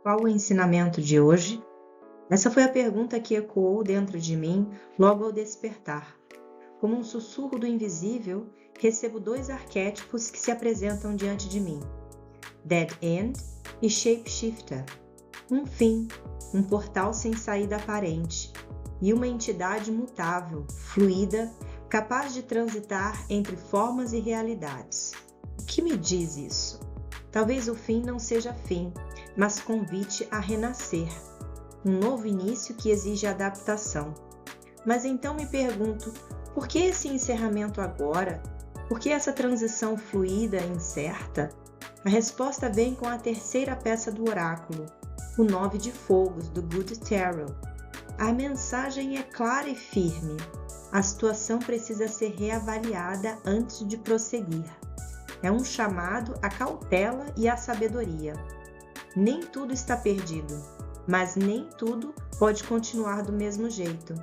Qual o ensinamento de hoje? Essa foi a pergunta que ecoou dentro de mim logo ao despertar. Como um sussurro do invisível, recebo dois arquétipos que se apresentam diante de mim: Dead End e Shapeshifter. Um fim, um portal sem saída aparente, e uma entidade mutável, fluida, capaz de transitar entre formas e realidades. O que me diz isso? Talvez o fim não seja fim, mas convite a renascer. Um novo início que exige adaptação. Mas então me pergunto, por que esse encerramento agora? Por que essa transição fluida e incerta? A resposta vem com a terceira peça do oráculo, o 9 de Fogos, do Good Tarot. A mensagem é clara e firme. A situação precisa ser reavaliada antes de prosseguir. É um chamado à cautela e à sabedoria. Nem tudo está perdido, mas nem tudo pode continuar do mesmo jeito.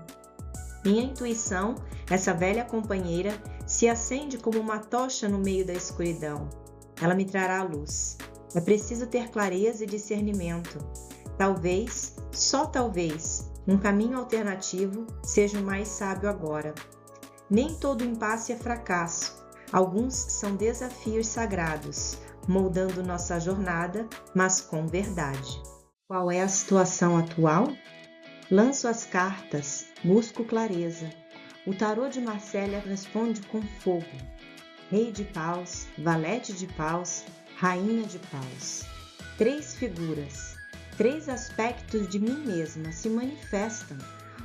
Minha intuição, essa velha companheira, se acende como uma tocha no meio da escuridão. Ela me trará a luz. É preciso ter clareza e discernimento. Talvez, só talvez, um caminho alternativo seja o mais sábio agora. Nem todo impasse é fracasso. Alguns são desafios sagrados, moldando nossa jornada, mas com verdade. Qual é a situação atual? Lanço as cartas, busco clareza. O tarô de Marcélia responde com fogo. Rei de paus, valete de paus, rainha de paus. 3 figuras, 3 aspectos de mim mesma se manifestam,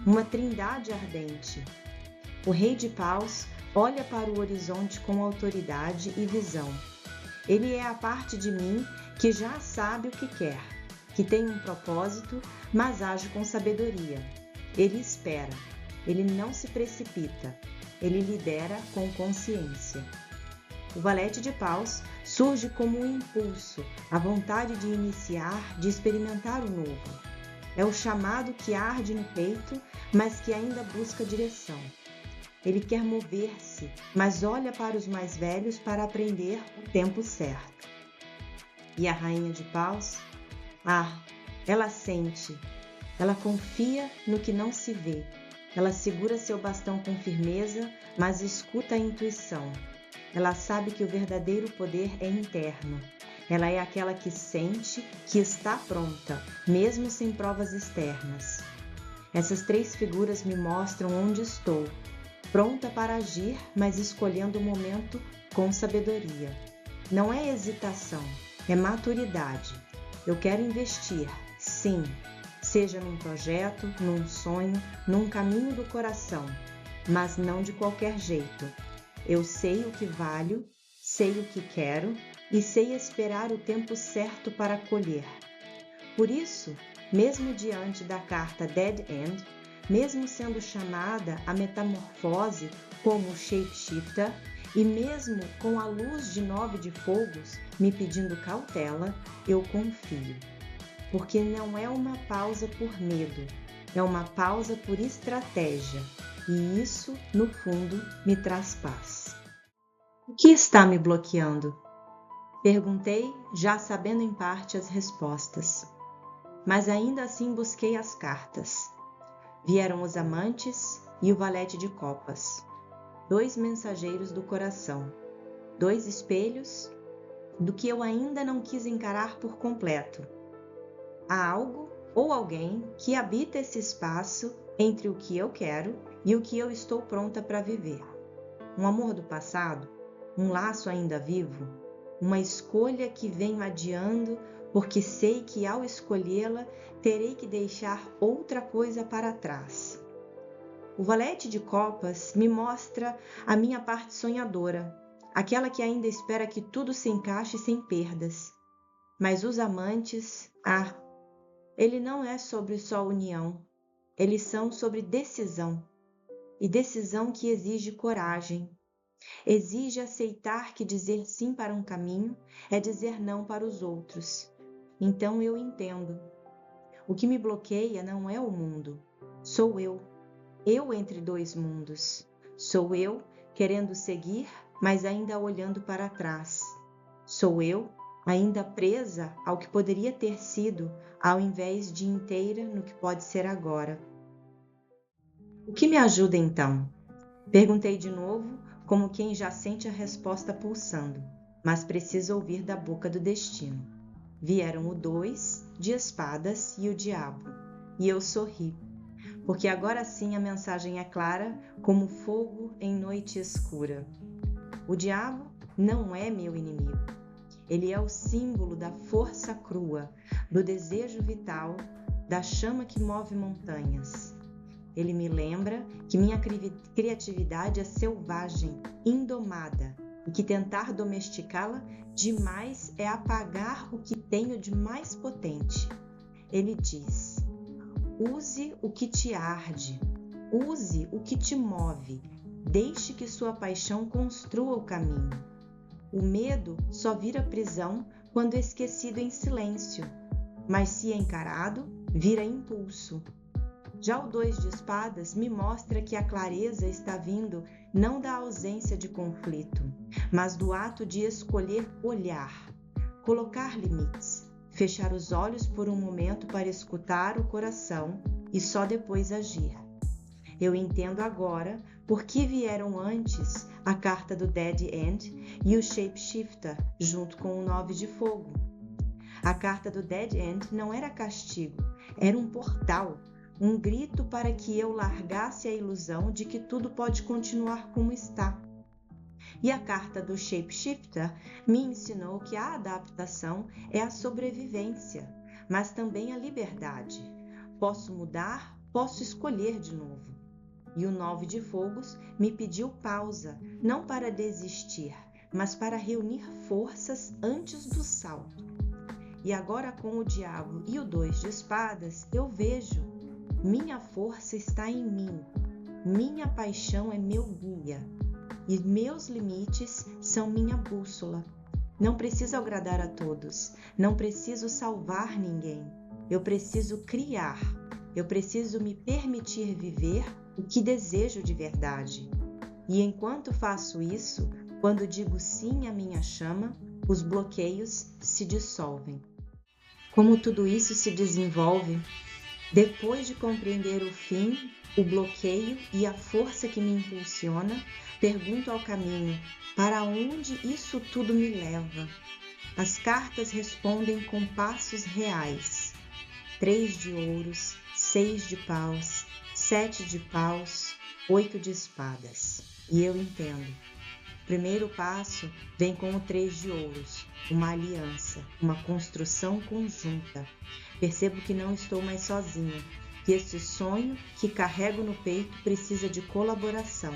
uma trindade ardente. O rei de paus olha para o horizonte com autoridade e visão. Ele é a parte de mim que já sabe o que quer, que tem um propósito, mas age com sabedoria. Ele espera, ele não se precipita, ele lidera com consciência. O valete de paus surge como um impulso, a vontade de iniciar, de experimentar o novo. É o chamado que arde no peito, mas que ainda busca direção. Ele quer mover-se, mas olha para os mais velhos para aprender o tempo certo. E a rainha de paus? Ela sente, ela confia no que não se vê. Ela segura seu bastão com firmeza, mas escuta a intuição. Ela sabe que o verdadeiro poder é interno. Ela é aquela que sente que está pronta, mesmo sem provas externas. Essas 3 figuras me mostram onde estou, pronta para agir, mas escolhendo o momento com sabedoria. Não é hesitação, é maturidade. Eu quero investir, sim, seja num projeto, num sonho, num caminho do coração, mas não de qualquer jeito. Eu sei o que valho, sei o que quero e sei esperar o tempo certo para colher. Por isso, mesmo diante da carta Dead End, mesmo sendo chamada a metamorfose como Shapeshifter, e mesmo com a luz de 9 de fogos me pedindo cautela, eu confio. Porque não é uma pausa por medo, é uma pausa por estratégia, e isso, no fundo, me traz paz. O que está me bloqueando? Perguntei, já sabendo em parte as respostas. Mas ainda assim busquei as cartas. Vieram os amantes e o valete de copas. 2 mensageiros do coração. 2 espelhos do que eu ainda não quis encarar por completo. Há algo ou alguém que habita esse espaço entre o que eu quero e o que eu estou pronta para viver. Um amor do passado, um laço ainda vivo, uma escolha que venho adiando porque sei que ao escolhê-la terei que deixar outra coisa para trás. O valete de copas me mostra a minha parte sonhadora, aquela que ainda espera que tudo se encaixe sem perdas. Mas os amantes, ele não é sobre só união, eles são sobre decisão, e decisão que exige coragem. Exige aceitar que dizer sim para um caminho é dizer não para os outros. Então eu entendo. O que me bloqueia não é o mundo, sou eu. Eu entre 2 mundos. Sou eu querendo seguir, mas ainda olhando para trás. Sou eu ainda presa ao que poderia ter sido, ao invés de inteira no que pode ser agora. O que me ajuda então? Perguntei de novo, como quem já sente a resposta pulsando, mas precisa ouvir da boca do destino. Vieram o 2 de espadas e o diabo, e eu sorri, porque agora sim a mensagem é clara como fogo em noite escura. O diabo não é meu inimigo. Ele é o símbolo da força crua, do desejo vital, da chama que move montanhas. Ele me lembra que minha criatividade é selvagem, indomada, e que tentar domesticá-la demais é apagar o que tenho de mais potente. Ele diz: use o que te arde, use o que te move, deixe que sua paixão construa o caminho. O medo só vira prisão quando esquecido em silêncio, mas se encarado, vira impulso. Já o 2 de espadas me mostra que a clareza está vindo não da ausência de conflito, mas do ato de escolher olhar, colocar limites, fechar os olhos por um momento para escutar o coração e só depois agir. Eu entendo agora por que vieram antes a carta do Dead End e o Shapeshifter junto com o 9 de fogo. A carta do Dead End não era castigo, era um portal, um grito para que eu largasse a ilusão de que tudo pode continuar como está. E a carta do Shapeshifter me ensinou que a adaptação é a sobrevivência, mas também a liberdade. Posso mudar, posso escolher de novo. E o 9 de fogos me pediu pausa, não para desistir, mas para reunir forças antes do salto. E agora com o diabo e o 2 de espadas, eu vejo. Minha força está em mim, minha paixão é meu guia, e meus limites são minha bússola. Não preciso agradar a todos, não preciso salvar ninguém, eu preciso criar, eu preciso me permitir viver o que desejo de verdade. E enquanto faço isso, quando digo sim à minha chama, os bloqueios se dissolvem. Como tudo isso se desenvolve? Depois de compreender o fim, o bloqueio e a força que me impulsiona, pergunto ao caminho, para onde isso tudo me leva? As cartas respondem com passos reais. 3 de ouros, 6 de paus, 7 de paus, 8 de espadas. E eu entendo. O primeiro passo vem com o 3 de ouros, uma aliança, uma construção conjunta. Percebo que não estou mais sozinha, que esse sonho que carrego no peito precisa de colaboração,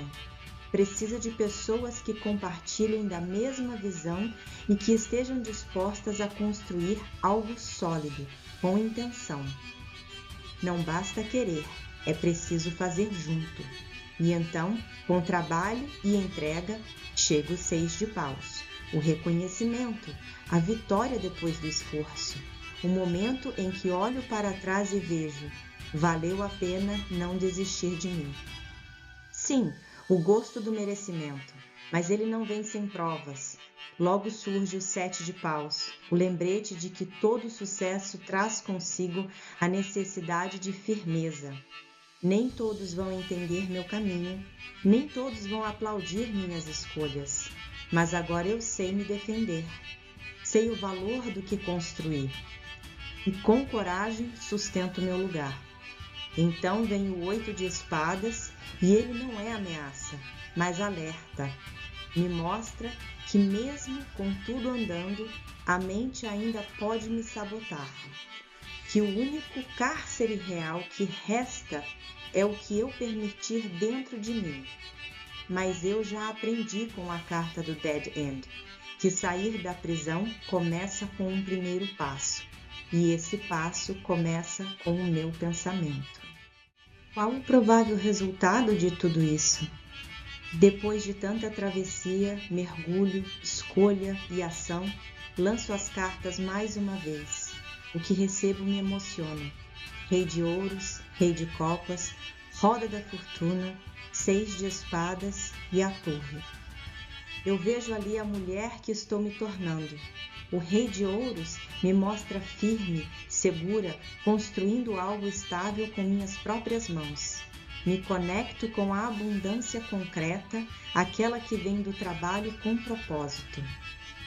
precisa de pessoas que compartilhem da mesma visão e que estejam dispostas a construir algo sólido, com intenção. Não basta querer, é preciso fazer junto. E então, com trabalho e entrega, chega o 6 de paus, o reconhecimento, a vitória depois do esforço. O momento em que olho para trás e vejo, valeu a pena não desistir de mim. Sim, o gosto do merecimento, mas ele não vem sem provas. Logo surge o 7 de paus, o lembrete de que todo sucesso traz consigo a necessidade de firmeza. Nem todos vão entender meu caminho, nem todos vão aplaudir minhas escolhas, mas agora eu sei me defender, sei o valor do que construí. E com coragem sustento meu lugar. Então vem o 8 de espadas e ele não é ameaça, mas alerta. Me mostra que mesmo com tudo andando, a mente ainda pode me sabotar. Que o único cárcere real que resta é o que eu permitir dentro de mim. Mas eu já aprendi com a carta do Dead End, que sair da prisão começa com um primeiro passo. E esse passo começa com o meu pensamento. Qual o provável resultado de tudo isso? Depois de tanta travessia, mergulho, escolha e ação, lanço as cartas mais uma vez. O que recebo me emociona. Rei de ouros, rei de copas, roda da fortuna, 6 de espadas e a torre. Eu vejo ali a mulher que estou me tornando. O Rei de Ouros me mostra firme, segura, construindo algo estável com minhas próprias mãos. Me conecto com a abundância concreta, aquela que vem do trabalho com propósito.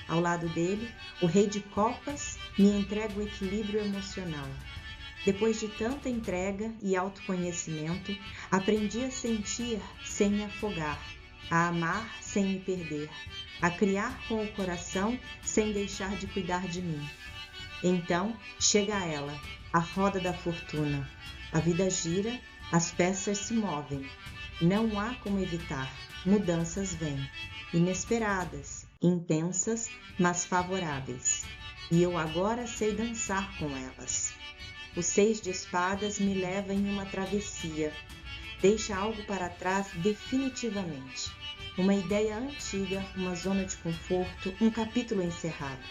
Ao lado dele, o Rei de Copas me entrega o equilíbrio emocional. Depois de tanta entrega e autoconhecimento, aprendi a sentir sem me afogar, a amar sem me perder, a criar com o coração sem deixar de cuidar de mim. Então, chega a ela, a roda da fortuna. A vida gira, as peças se movem. Não há como evitar, mudanças vêm, inesperadas, intensas, mas favoráveis. E eu agora sei dançar com elas. O 6 de espadas me leva em uma travessia. Deixa algo para trás definitivamente. Uma ideia antiga, uma zona de conforto, um capítulo encerrado.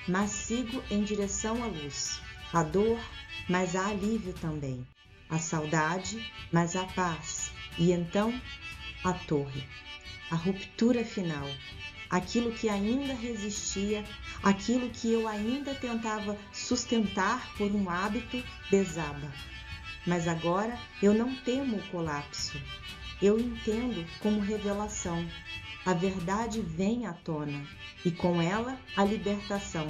Mas sigo em direção à luz. A dor, mas há alívio também. A saudade, mas há paz. E então, a torre. A ruptura final. Aquilo que ainda resistia, aquilo que eu ainda tentava sustentar por um hábito, desaba. Mas agora eu não temo o colapso. Eu entendo como revelação. A verdade vem à tona e com ela a libertação.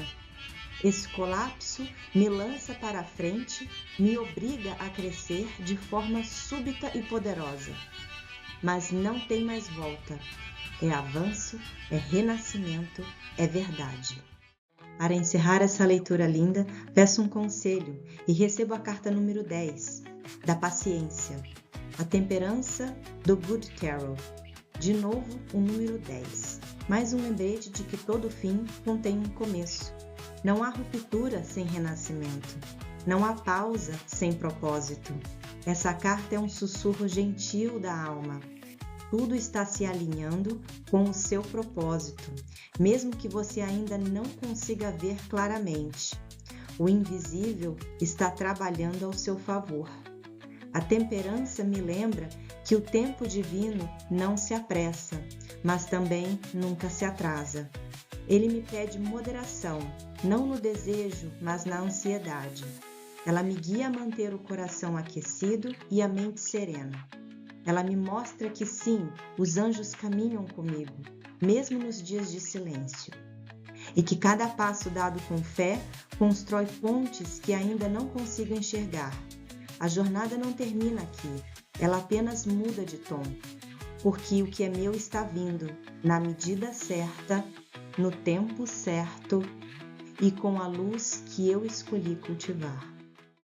Esse colapso me lança para a frente, me obriga a crescer de forma súbita e poderosa. Mas não tem mais volta. É avanço, é renascimento, é verdade. Para encerrar essa leitura linda, peço um conselho e recebo a carta número 10, da paciência. A temperança do Good Tarot. De novo, o número 10. Mais um lembrete de que todo fim contém um começo. Não há ruptura sem renascimento. Não há pausa sem propósito. Essa carta é um sussurro gentil da alma. Tudo está se alinhando com o seu propósito, mesmo que você ainda não consiga ver claramente. O invisível está trabalhando ao seu favor. A temperança me lembra que o tempo divino não se apressa, mas também nunca se atrasa. Ele me pede moderação, não no desejo, mas na ansiedade. Ela me guia a manter o coração aquecido e a mente serena. Ela me mostra que sim, os anjos caminham comigo, mesmo nos dias de silêncio. E que cada passo dado com fé constrói pontes que ainda não consigo enxergar. A jornada não termina aqui, ela apenas muda de tom. Porque o que é meu está vindo, na medida certa, no tempo certo e com a luz que eu escolhi cultivar.